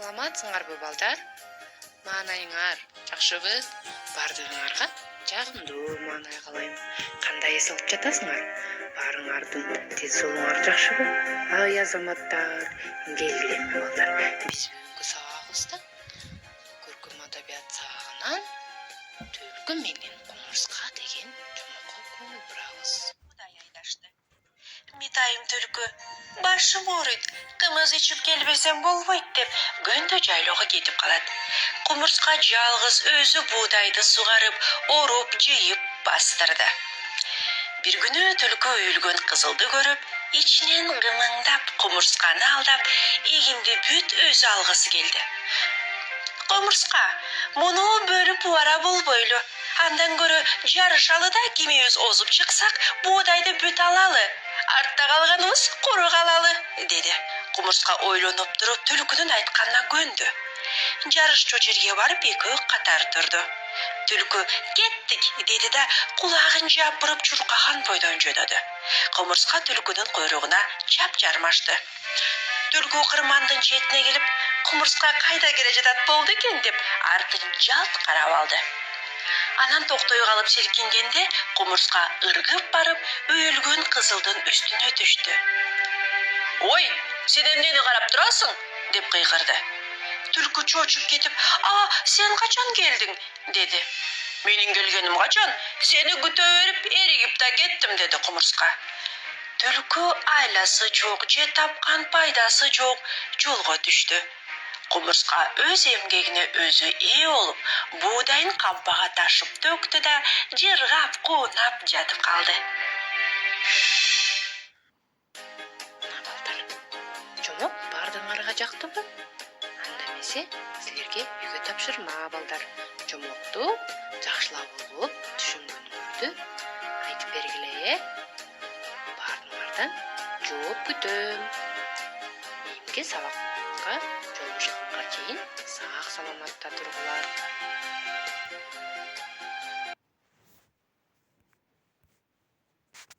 Саламатсыңарбы балдар? Маанайыңар жакшыбы? Бардыгыңарга жагымдуу маанай калайм. Кандай эс алып жатасыңар? Баарыңардын тез жолуңар жакшыбы? Ай азаматтар, келгилеме балдар? Биз бүгүнкү сабагыбызда көркөм адабият сабагынан Түлкү менен кумурска деген жумукка көңүл бурабыз. Митайым түлкү, башым ооруйт, кымыз ичип келбесем болбойт деп көндө жайлоого кетип калат. Кумурска жалгыз өзү буудайды сугарып, оруп, жыйып бастырды. Бир күнү түлкү үйүлгөн кызылды көрүп, ичинен гымыңдап кумурсканы алдап, эгинди бүт өзү алгысы келди. Кумурска, муну бөлүп убара болбойлу. Андан көрө жарышалы да кимибиз озуп чыксак, буудайды бүт алалы. Артта калганыбыз куру калалы, деди. Кумурска ойлонуп туруп түлкүнүн айтканына көндү. Жарышчу жерге барып экөө катар турду. Түлкү кеттик, деди да кулагын жапырып чуркаган бойдон жөнөдү. Кумурска түлкүнүн куйругуна чап жармашты. Түлкү кырмандын четине келип, кумурска кайда келе жатат болду экен деп артын жалт карап алды. Анан токтой калып селкингенде кумурска ыргып барып, үйүлгөн кызылдын үстүнө түштү. «Ой, сен эмнени карап турасың?» деп кыйкырды. Түлкү чочуп кетип, сен качан келдиң?» деди. «Менин келгеним качан? Сени күтө берип, эригип да кеттим», деди кумурска. Түлкү айласы жок, же тапкан пайдасы жок жолго түштү. Кумурска өз эмгегине өзү ээ болуп, буудайын кампага ташып төктү да жыргап, куунап жатып калды. Балдар, жомок бардыгыңарга жактыбы? Анда эмесе силерге үйгө тапшырма балдар. Жомокту жакшылап угуп, түшүнгөнүңөрдү айтып бергиле. Баарыңардан жооп күтөм. Эмки сабакка жолугушканга чейин сак саламатта тургула.